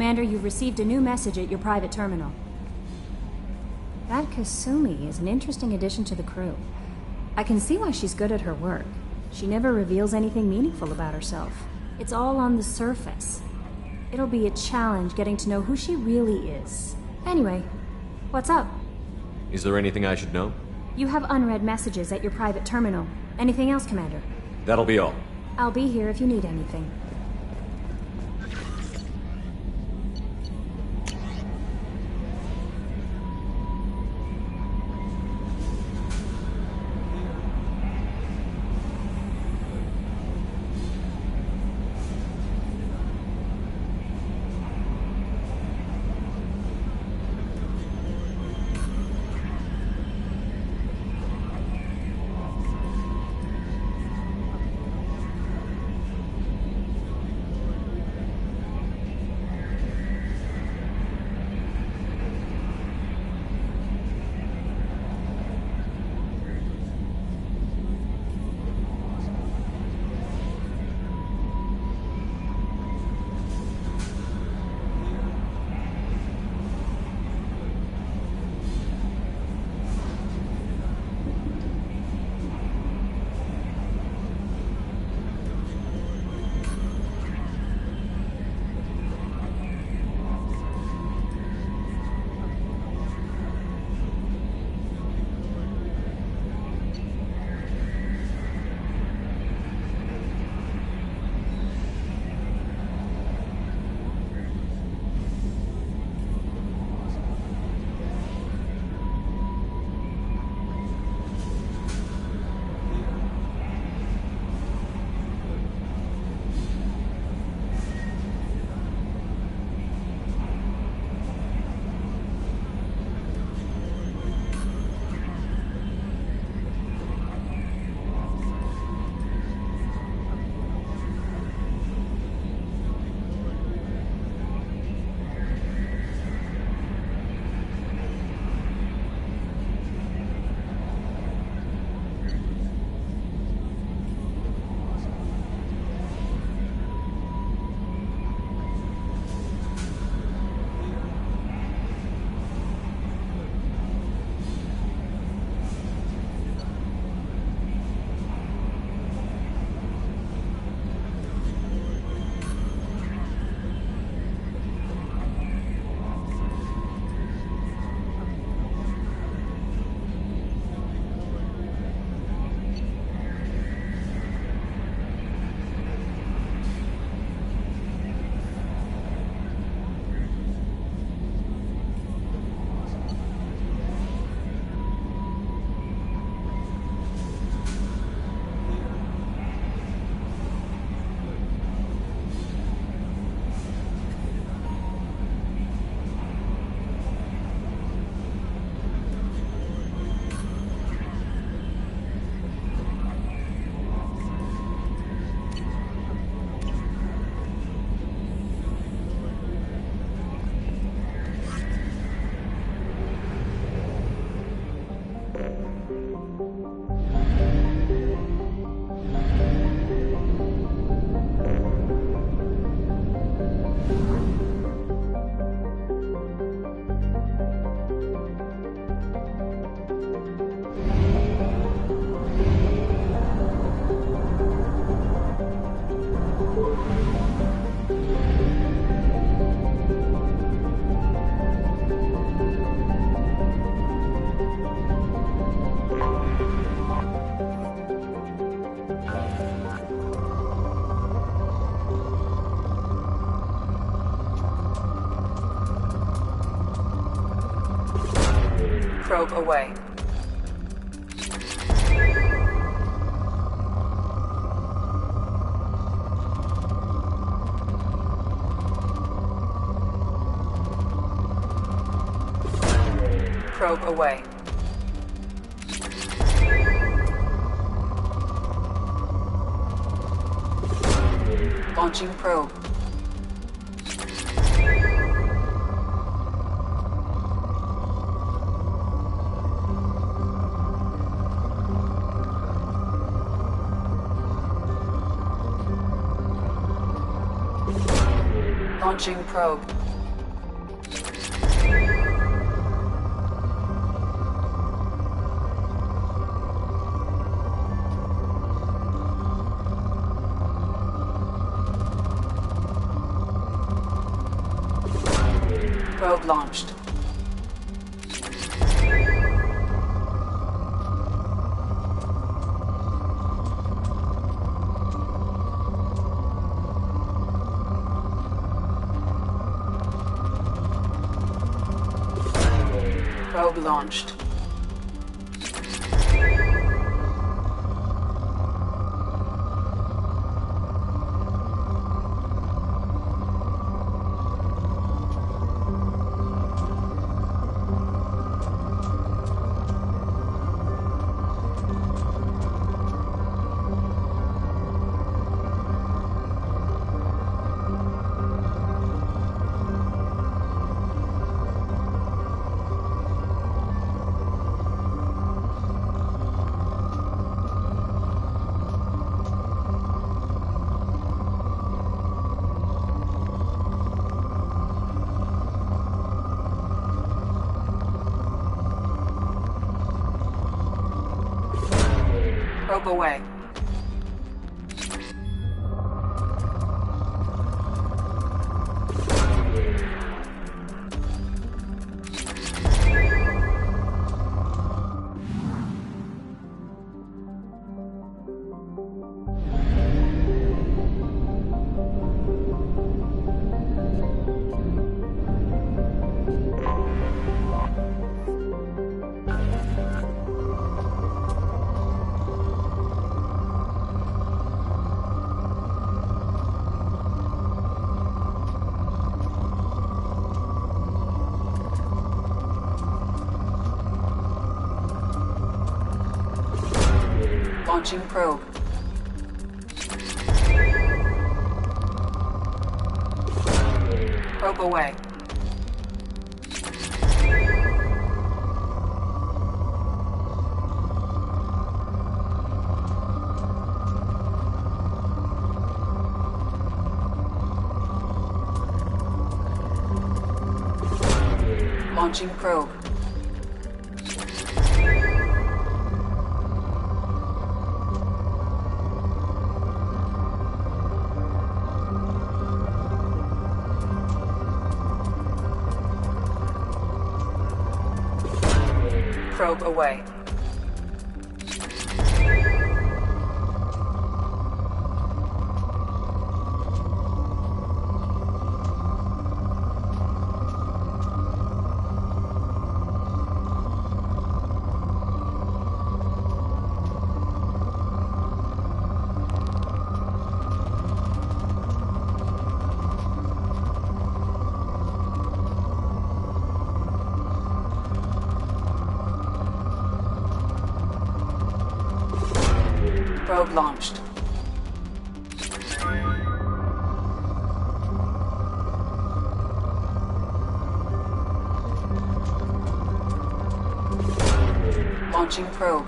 Commander, you've received a new message at your private terminal. That Kasumi is an interesting addition to the crew. I can see why she's good at her work. She never reveals anything meaningful about herself. It's all on the surface. It'll be a challenge getting to know who she really is. Anyway, what's up? Is there anything I should know? You have unread messages at your private terminal. Anything else, Commander? That'll be all. I'll be here if you need anything. Probe away. Probe away. Launching probe. Launching probe. Probe launched. Probe launched. Probe away. Launching probe. Probe away. Launching probe. Probe away. Probe launched. Launching probe.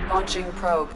Launching probe.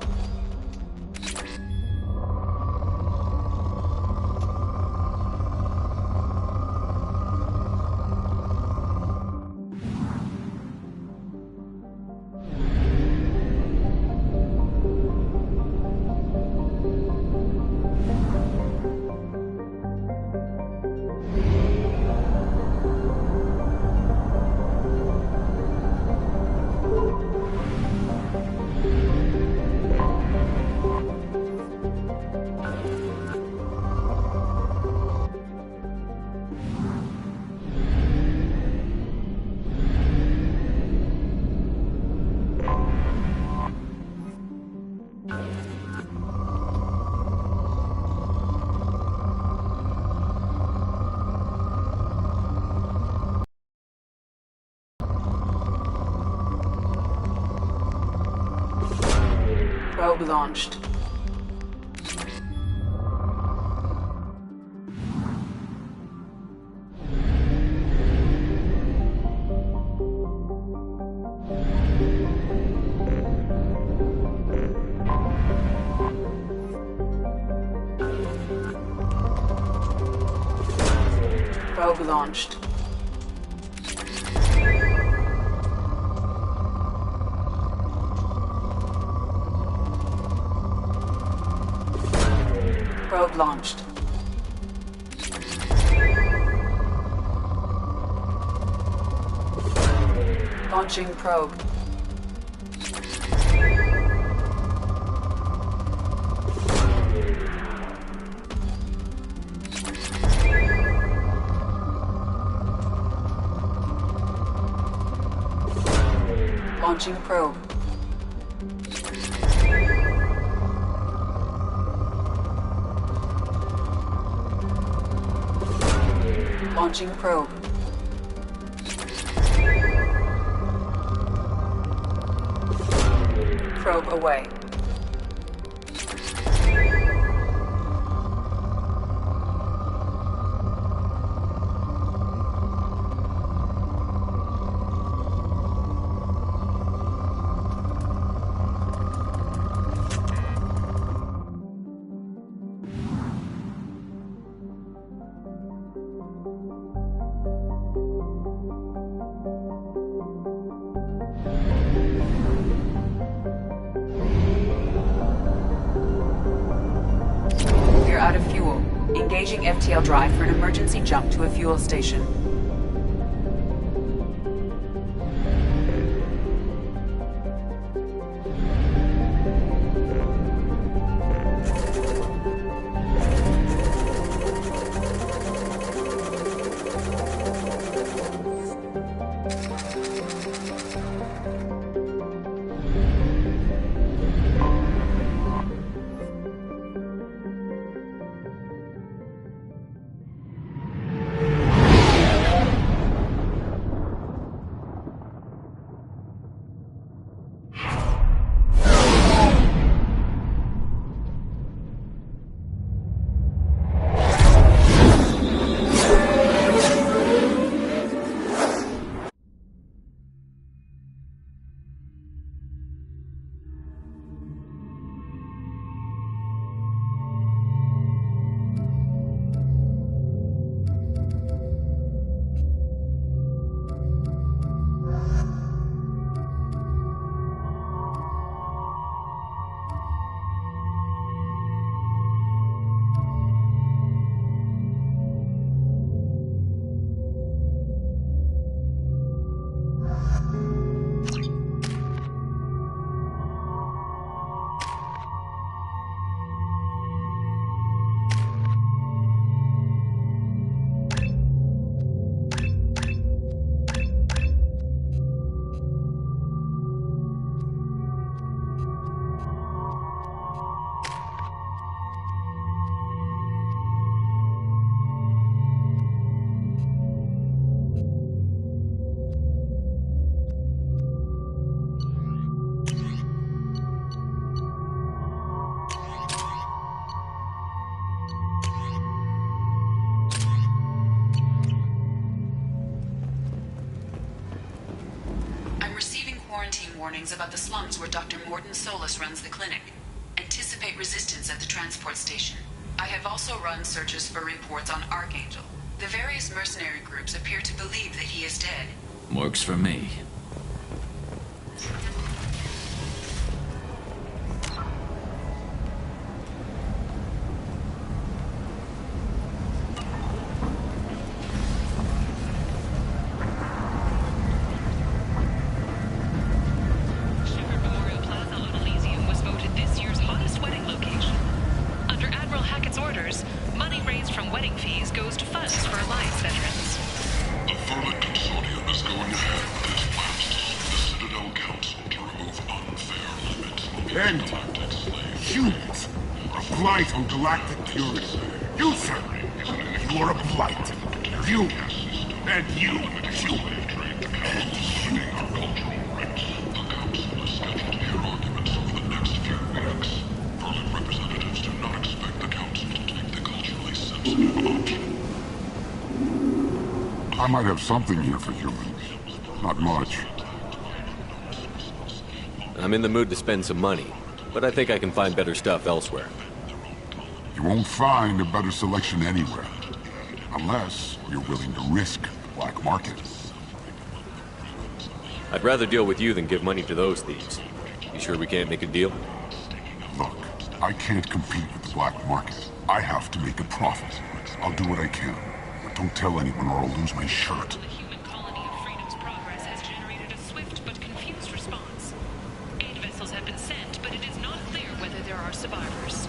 Probe launched. Probe launched. Probe launched. Launching probe. Launching probe. Launching probe. Probe away. We're out of fuel. Engaging FTL drive for an emergency jump to a fuel station. Warnings about the slums where Dr. Morton Solus runs the clinic. Anticipate resistance at the transport station. I have also run searches for reports on Archangel. The various mercenary groups appear to believe that he is dead. Works for me. End. Humans are a blight on galactic purity. You, sir, you are a blight. You, and you, human. And you. I might have something here for humans. Not much. I'm in the mood to spend some money, but I think I can find better stuff elsewhere. You won't find a better selection anywhere. Unless you're willing to risk the black market. I'd rather deal with you than give money to those thieves. You sure we can't make a deal? Look, I can't compete with the black market. I have to make a profit. I'll do what I can. But don't tell anyone or I'll lose my shirt. The human colony of Freedom's Progress has generated a swift but confused response. Aid vessels have been sent, but it is not clear whether there are survivors.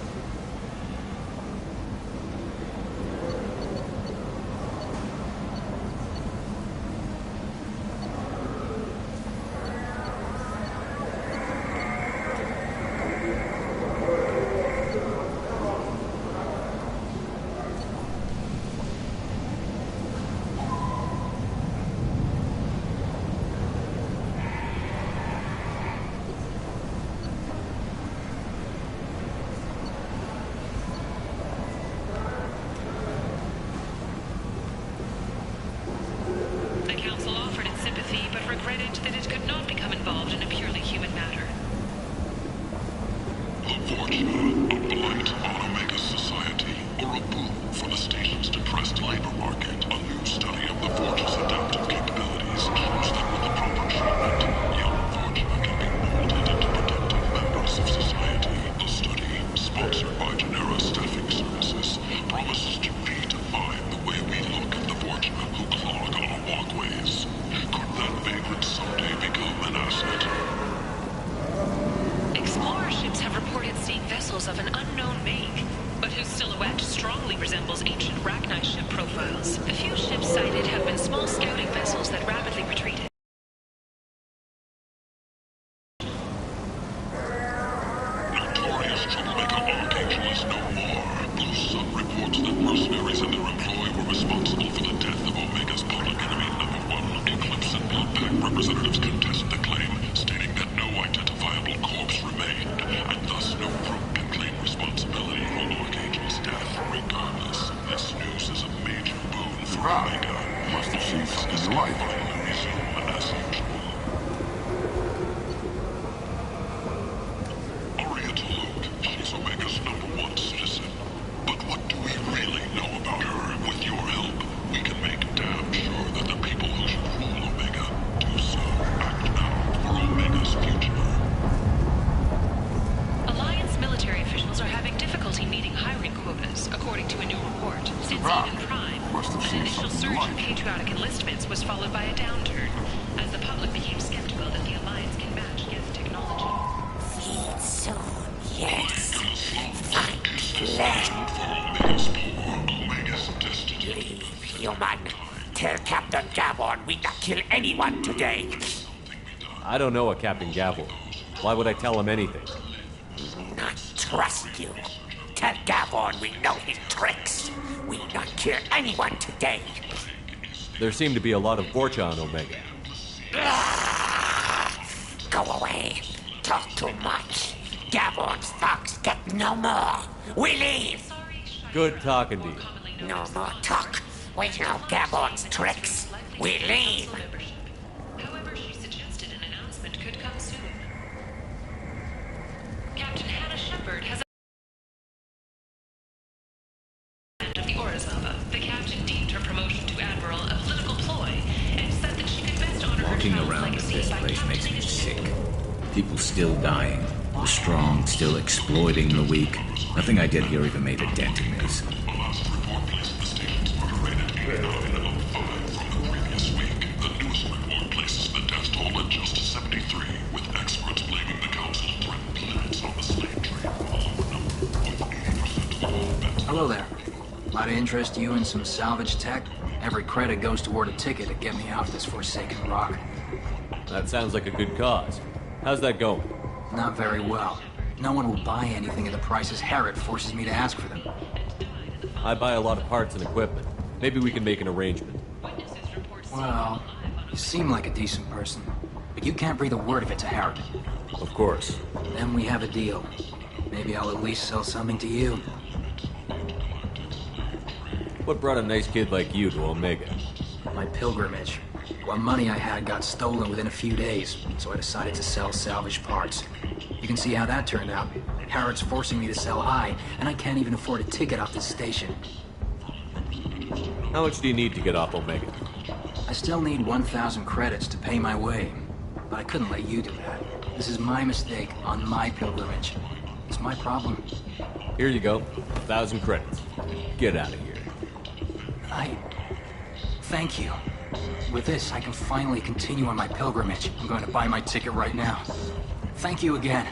Of an unknown make, but whose silhouette strongly resembles ancient Rachni ship profiles. The few ships sighted have been small scouting vessels that rapidly retreated. Notorious troublemaker Archangel is no more. Blue Sun reports that mercenaries and their employ were responsible for the death of Omega's public enemy #1. Eclipse and Blood Pact representatives contest the claim, stating that no identifiable corpse remained, and thus no group responsibility for Archangel's death. Regardless, this news is a major boon for Omega. Must have seen something in life. As usual. Oriental, she's Omega's #1 citizen. But what do we really know about her? With your help, we can make damn sure that the people who should rule Omega do so. Act now for Omega's future. Military officials are having difficulty meeting hiring quotas, according to a new report. Since even Prime, an initial surge in patriotic enlistments was followed by a downturn, as the public became skeptical that the Alliance can match Geth technology. Feed soon, yes. Leave, human. Tell Captain Gavon we not kill anyone today. I don't know a Captain Gavel. Why would I tell him anything? Not trust you. Tell Gavon we know his tricks. We not kill anyone today. There seem to be a lot of Vorcha on Omega. Go away. Talk too much. Gavon's thugs get no more. We leave. Good talking to you. No more talk. We know Gavon's tricks. We leave. However, she suggested an announcement could come soon. Captain Hannah Shepard has of the Orizaba. The captain deemed her promotion to admiral a political ploy and said that she could best honor Walking her around legacy this by place makes me capturing sick. People still dying. The strong still exploiting the weak. Nothing I did here even made a dent in this. The last report places the station's murder rate at 89.05 from the previous week. The newest report places the death toll at just 73, with experts blaming the Council's threatened planets on the slave trade. A lower number, with 80% of all bets. Hello there. Lot of interest to you in some salvage tech? Every credit goes toward a ticket to get me off this forsaken rock. That sounds like a good cause. How's that going? Not very well. No one will buy anything at the prices Herod forces me to ask for them. I buy a lot of parts and equipment. Maybe we can make an arrangement. Well, you seem like a decent person, but you can't breathe a word of it to Herod. Of course. Then we have a deal. Maybe I'll at least sell something to you. What brought a nice kid like you to Omega? My pilgrimage. What money I had got stolen within a few days, so I decided to sell salvaged parts. You can see how that turned out. Herod's forcing me to sell high, and I can't even afford a ticket off this station. How much do you need to get off Omega? I still need 1,000 credits to pay my way, but I couldn't let you do that. This is my mistake on my pilgrimage. It's my problem. Here you go. 1,000 credits. Get out of here. Thank you. With this, I can finally continue on my pilgrimage. I'm going to buy my ticket right now. Thank you again.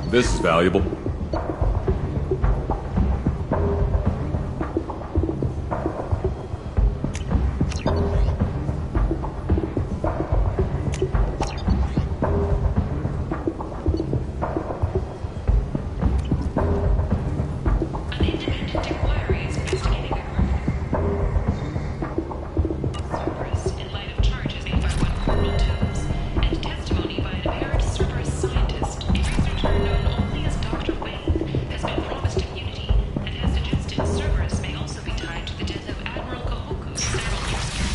This is valuable. An independent inquiry is investigating a Cerberus in light of charges made by one Coral Tubes and testimony by an apparent Cerberus scientist. A researcher known only as Dr. Wayne has been promised immunity and has suggested Cerberus may also be tied to the death of Admiral Kahoku several years ago.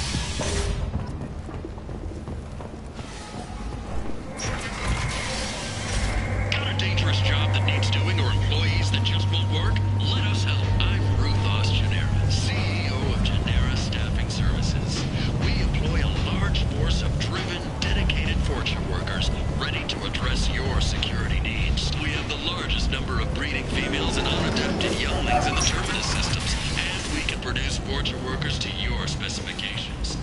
Got a dangerous job that needs doing or employees that just won't work? Let us help. I'm Ruthos Genera, CEO of Genera Staffing Services. We employ a large force of driven, dedicated fortune workers ready to address your security needs. We have the largest number of breeding females and unadapted younglings in the terminus systems, and we can produce fortune workers to your specifications.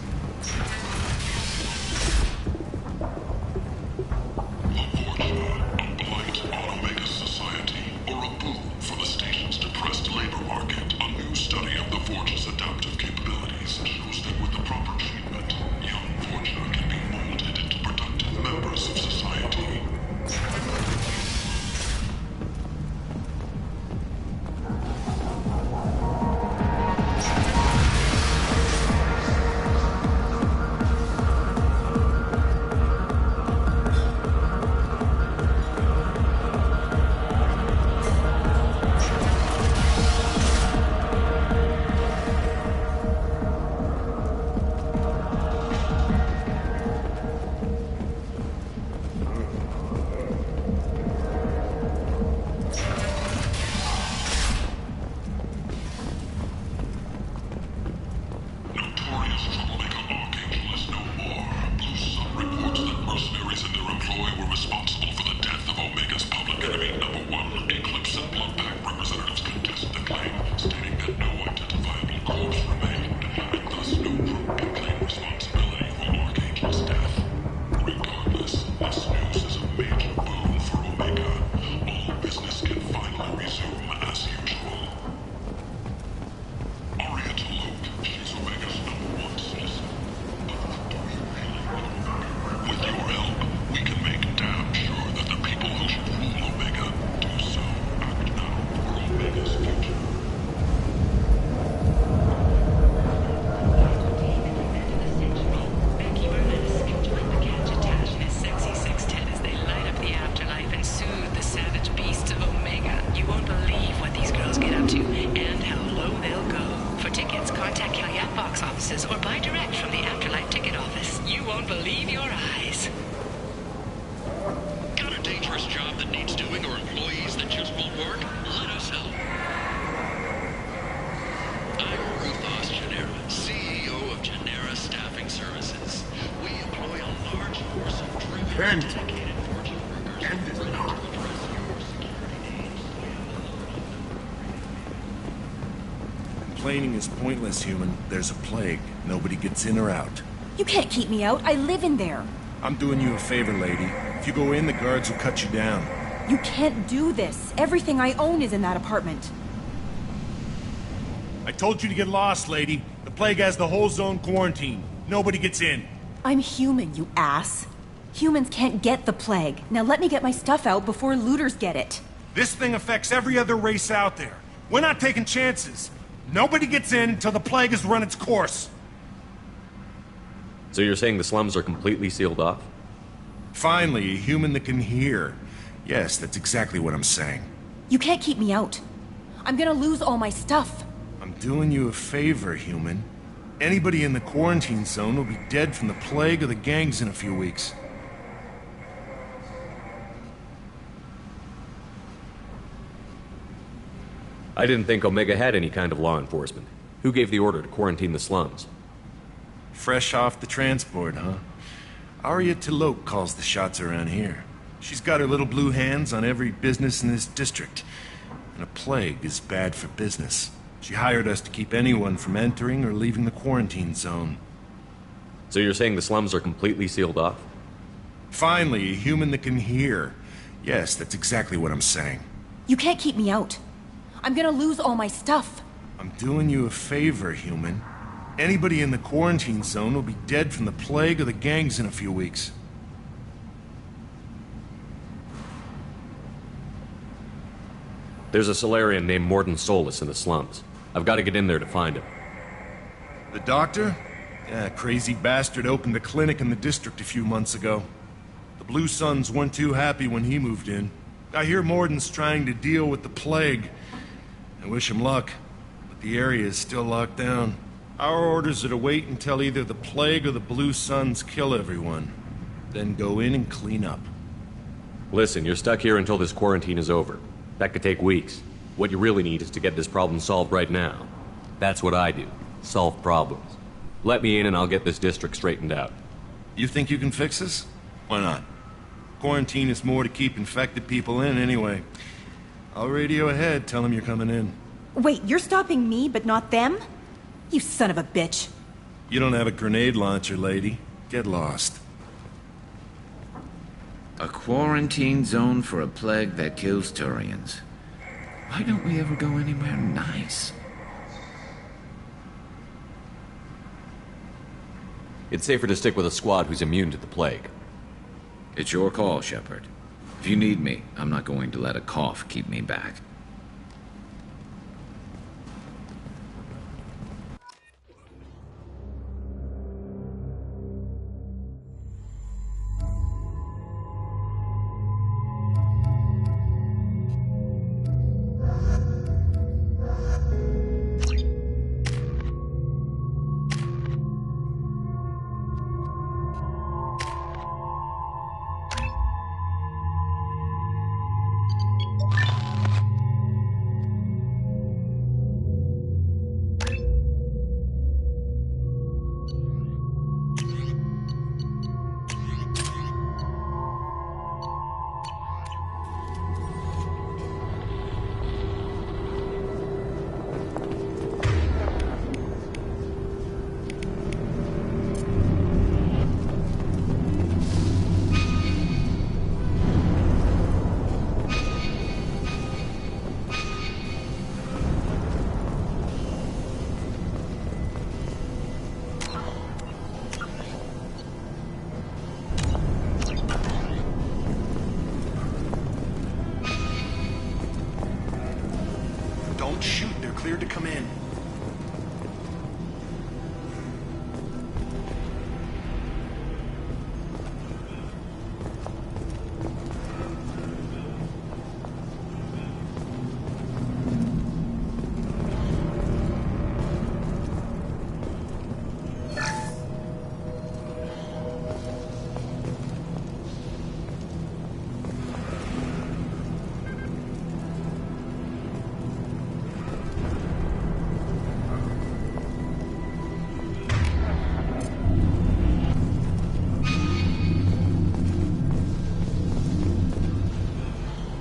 End it now. Complaining is pointless, human. There's a plague. Nobody gets in or out. You can't keep me out. I live in there. I'm doing you a favor, lady. If you go in, the guards will cut you down. You can't do this. Everything I own is in that apartment. I told you to get lost, lady. The plague has the whole zone quarantined. Nobody gets in. I'm human, you ass. Humans can't get the plague. Now let me get my stuff out before looters get it. This thing affects every other race out there. We're not taking chances. Nobody gets in until the plague has run its course. So you're saying the slums are completely sealed off? Finally, a human that can hear. Yes, that's exactly what I'm saying. You can't keep me out. I'm gonna lose all my stuff. I'm doing you a favor, human. Anybody in the quarantine zone will be dead from the plague or the gangs in a few weeks. I didn't think Omega had any kind of law enforcement. Who gave the order to quarantine the slums? Fresh off the transport, huh? Arya Tilok calls the shots around here. She's got her little blue hands on every business in this district. And a plague is bad for business. She hired us to keep anyone from entering or leaving the quarantine zone. So you're saying the slums are completely sealed off? Finally, a human that can hear. Yes, that's exactly what I'm saying. You can't keep me out. I'm gonna lose all my stuff. I'm doing you a favor, human. Anybody in the quarantine zone will be dead from the plague or the gangs in a few weeks. There's a Solarian named Morden Solus in the slums. I've got to get in there to find him. The doctor? Yeah, crazy bastard opened a clinic in the district a few months ago. The Blue Suns weren't too happy when he moved in. I hear Morden's trying to deal with the plague. I wish him luck, but the area is still locked down. Our orders are to wait until either the plague or the Blue Suns kill everyone. Then go in and clean up. Listen, you're stuck here until this quarantine is over. That could take weeks. What you really need is to get this problem solved right now. That's what I do. Solve problems. Let me in and I'll get this district straightened out. You think you can fix this? Why not? Quarantine is more to keep infected people in anyway. I'll radio ahead, tell them you're coming in. Wait, you're stopping me, but not them? You son of a bitch. You don't have a grenade launcher, lady. Get lost. A quarantine zone for a plague that kills Turians. Why don't we ever go anywhere nice? It's safer to stick with a squad who's immune to the plague. It's your call, Shepard. If you need me, I'm not going to let a cough keep me back. Don't shoot, they're cleared to come in.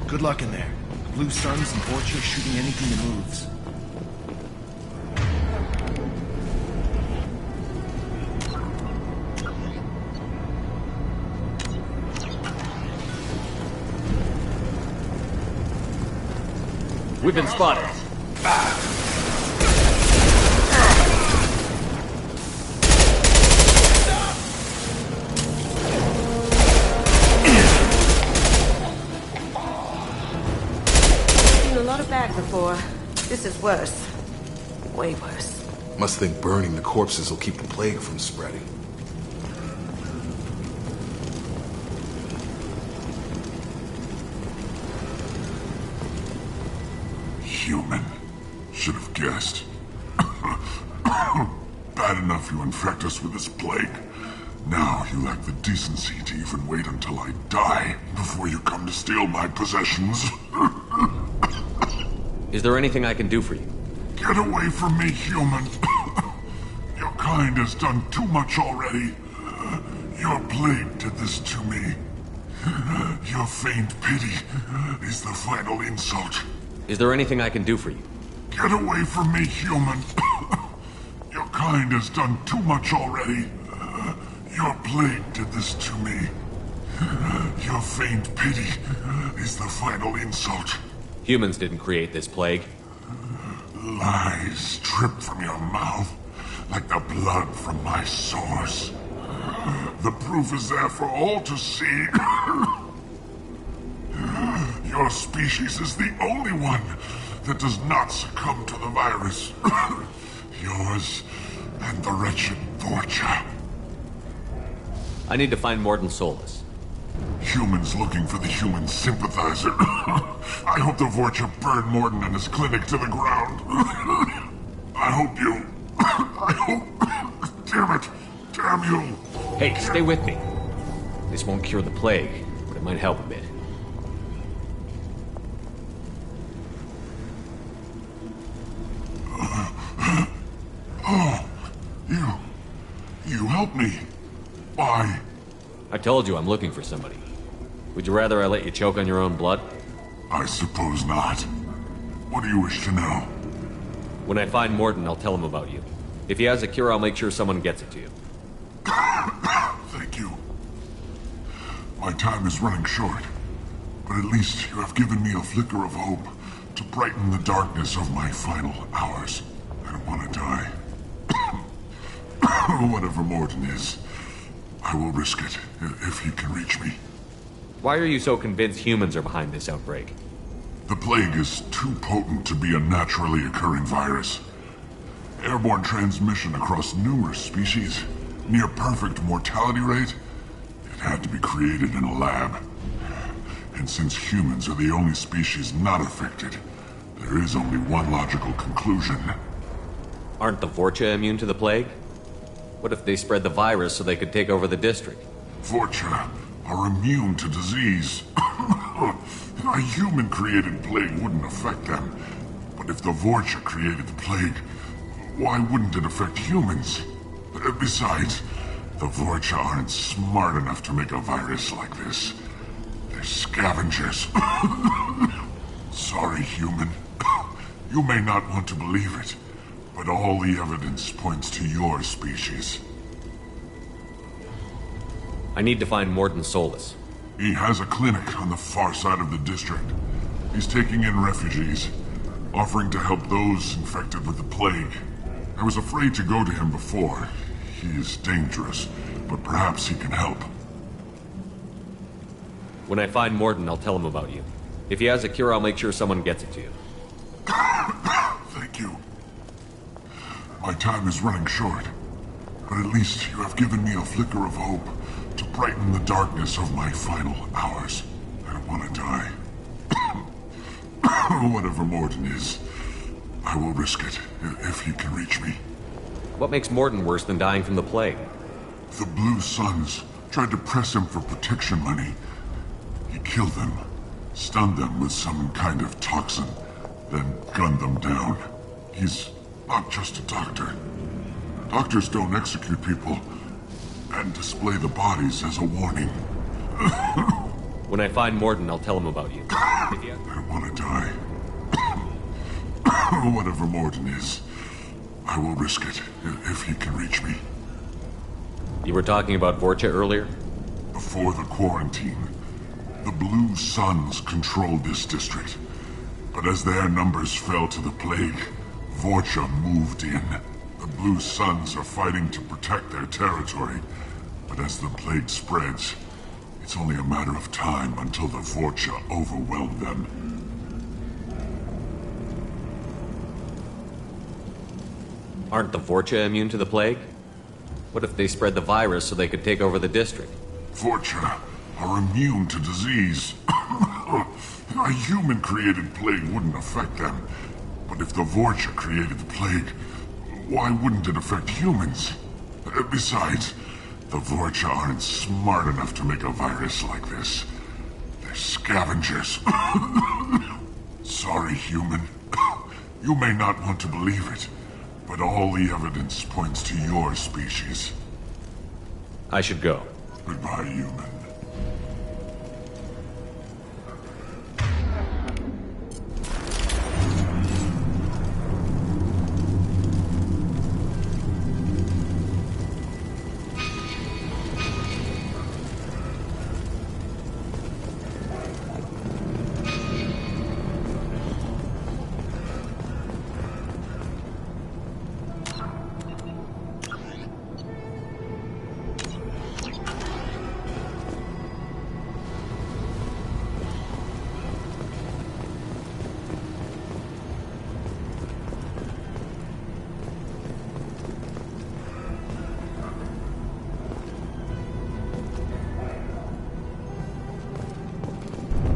Good luck in there. The Blue Suns and Borgia are shooting anything that moves. We've been spotted. A lot of bag before. This is worse. Way worse. Must think burning the corpses will keep the plague from spreading. Human. guessed. Bad enough you infect us with this plague. Now you lack the decency to even wait until I die before you come to steal my possessions. Is there anything I can do for you? Get away from me, human. Your kind has done too much already. Your plague did this to me. Your feigned pity is the final insult. Is there anything I can do for you? Get away from me, human. Your kind has done too much already. Your plague did this to me. Your feigned pity is the final insult. Humans didn't create this plague. Lies drip from your mouth like the blood from my sores. The proof is there for all to see. Your species is the only one that does not succumb to the virus. Yours and the wretched Vorcha. I need to find Morden Solus. Humans looking for the human sympathizer. I hope the Vorcha burned Morden and his clinic to the ground. I hope... Damn it! Damn you! Hey, stay with me. This won't cure the plague, but it might help a bit. You helped me. Why? I told you I'm looking for somebody. Would you rather I let you choke on your own blood? I suppose not. What do you wish to know? When I find Morden, I'll tell him about you. If he has a cure, I'll make sure someone gets it to you. Thank you. My time is running short, but at least you have given me a flicker of hope to brighten the darkness of my final hours. I don't want to die. Whatever Morden is, I will risk it if he can reach me. Why are you so convinced humans are behind this outbreak? The plague is too potent to be a naturally occurring virus. Airborne transmission across numerous species, near perfect mortality rate. It had to be created in a lab. And since humans are the only species not affected, there is only one logical conclusion. Aren't the Vorcha immune to the plague? What if they spread the virus so they could take over the district? Vorcha are immune to disease. A human-created plague wouldn't affect them. But if the Vorcha created the plague, why wouldn't it affect humans? Besides, the Vorcha aren't smart enough to make a virus like this. They're scavengers. Sorry, human. You may not want to believe it, but all the evidence points to your species. I need to find Morden Solus. He has a clinic on the far side of the district. He's taking in refugees, offering to help those infected with the plague. I was afraid to go to him before. He is dangerous, but perhaps he can help. When I find Morden, I'll tell him about you. If he has a cure, I'll make sure someone gets it to you. Thank you. My time is running short, but at least you have given me a flicker of hope to brighten the darkness of my final hours. I don't want to die. Whatever Morden is, I will risk it if he can reach me. What makes Morden worse than dying from the plague? The Blue Suns tried to press him for protection money. He killed them, stunned them with some kind of toxin, then gunned them down. He's not just a doctor. Doctors don't execute people and display the bodies as a warning. When I find Morden, I'll tell him about you. I don't want to die. Whatever Morden is, I will risk it if he can reach me. You were talking about Vorcha earlier? Before the quarantine, the Blue Suns controlled this district. But as their numbers fell to the plague, Vorcha moved in. The Blue Suns are fighting to protect their territory. But as the plague spreads, it's only a matter of time until the Vorcha overwhelm them. Aren't the Vorcha immune to the plague? What if they spread the virus so they could take over the district? Vorcha are immune to disease. A human-created plague wouldn't affect them. But But if the Vorcha created the plague, why wouldn't it affect humans? Besides, the Vorcha aren't smart enough to make a virus like this. They're scavengers. Sorry, human. You may not want to believe it, but all the evidence points to your species. I should go. Goodbye, human.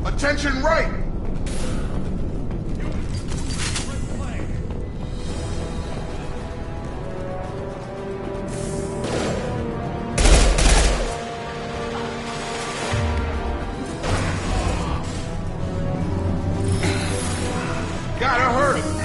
Attention right! Gotta hurt him!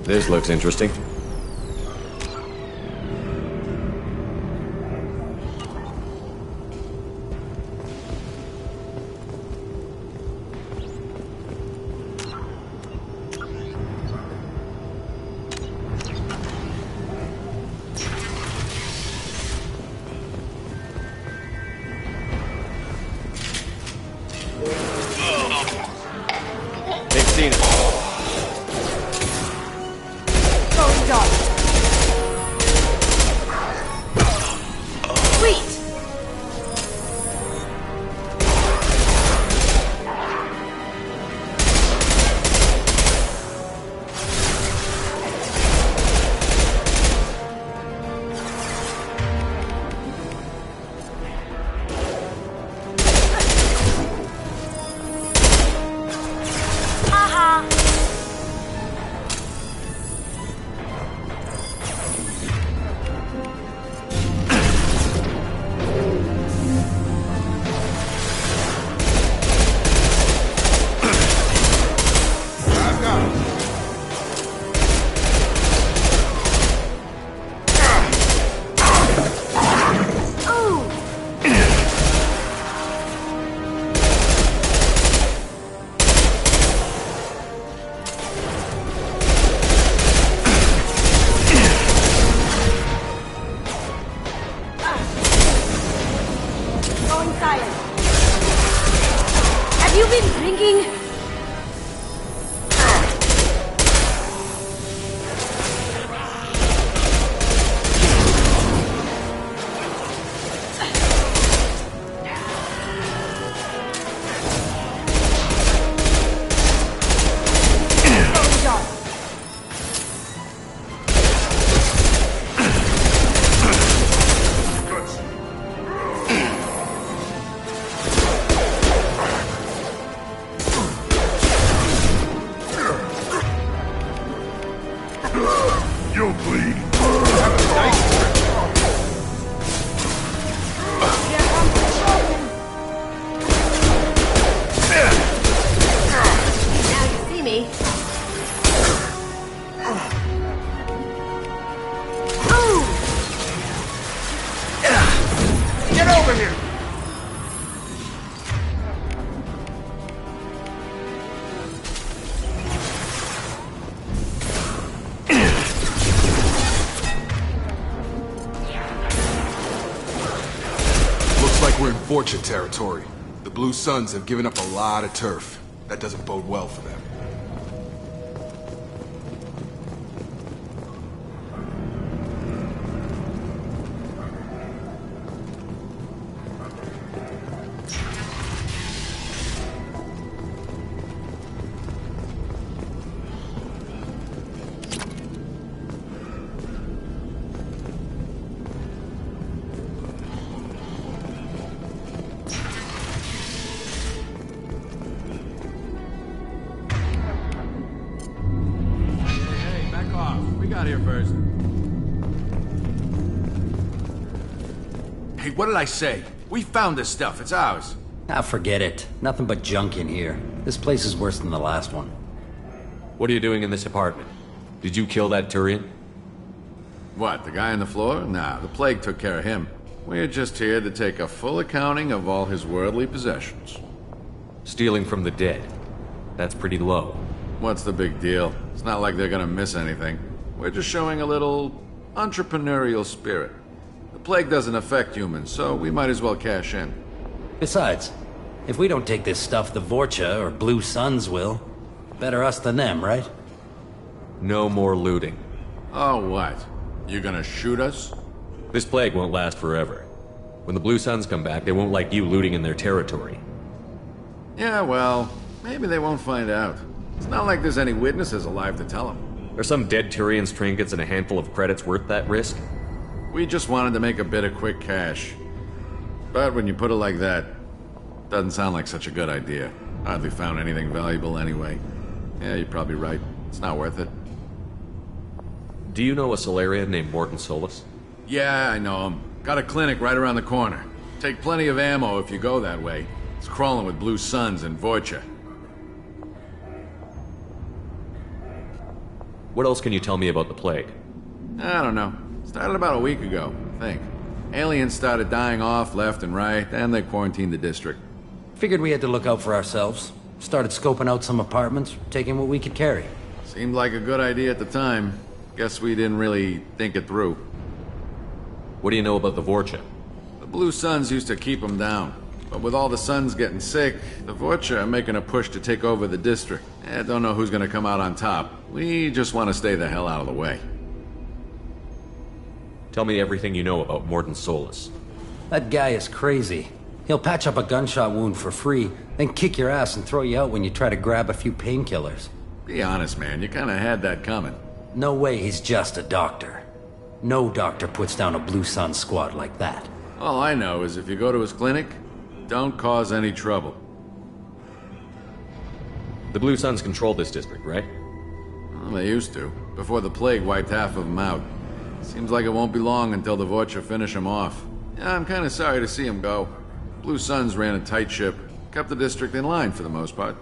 This looks interesting. They've seen it. Going dark. Sweet! Have you been drinking? You'll bleed. Have a nice trip. Now you see me. Get over here! Looks like we're in Vorcha territory. The Blue Suns have given up a lot of turf. That doesn't bode well for them. Here first. Hey, what did I say? We found this stuff. It's ours. Ah, forget it. Nothing but junk in here. This place is worse than the last one. What are you doing in this apartment? Did you kill that Turian? What, the guy on the floor? Nah, the plague took care of him. We're just here to take a full accounting of all his worldly possessions. Stealing from the dead. That's pretty low. What's the big deal? It's not like they're gonna miss anything. We're just showing a little entrepreneurial spirit. The plague doesn't affect humans, so we might as well cash in. Besides, if we don't take this stuff, the Vorcha or Blue Suns will. Better us than them, right? No more looting. Oh, what? You gonna shoot us? This plague won't last forever. When the Blue Suns come back, they won't like you looting in their territory. Yeah, well, maybe they won't find out. It's not like there's any witnesses alive to tell them. Are some dead Turian's trinkets and a handful of credits worth that risk? We just wanted to make a bit of quick cash. But when you put it like that, doesn't sound like such a good idea. Hardly found anything valuable anyway. Yeah, you're probably right. It's not worth it. Do you know a Solarian named Morton Solus? Yeah, I know him. Got a clinic right around the corner. Take plenty of ammo if you go that way. It's crawling with Blue Suns and Vorcha. What else can you tell me about the plague? I don't know. Started about a week ago, I think. Aliens started dying off left and right, and they quarantined the district. Figured we had to look out for ourselves. Started scoping out some apartments, taking what we could carry. Seemed like a good idea at the time. Guess we didn't really think it through. What do you know about the Vorcha? The Blue Suns used to keep them down. But with all the Suns getting sick, the Vorcha are making a push to take over the district. I don't know who's gonna come out on top. We just want to stay the hell out of the way. Tell me everything you know about Morden Solus. That guy is crazy. He'll patch up a gunshot wound for free, then kick your ass and throw you out when you try to grab a few painkillers. Be honest, man. You kinda had that coming. No way he's just a doctor. No doctor puts down a Blue Sun squad like that. All I know is if you go to his clinic, don't cause any trouble. The Blue Suns control this district, right? Well, they used to, before the plague wiped half of them out. Seems like it won't be long until the Vorcha finish him off. Yeah, I'm kinda sorry to see him go. Blue Suns ran a tight ship, kept the district in line for the most part.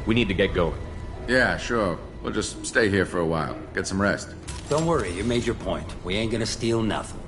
We need to get going. Yeah, sure. We'll just stay here for a while. Get some rest. Don't worry, you made your point. We ain't gonna steal nothing.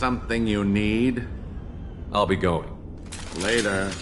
Something you need? I'll be going. Later.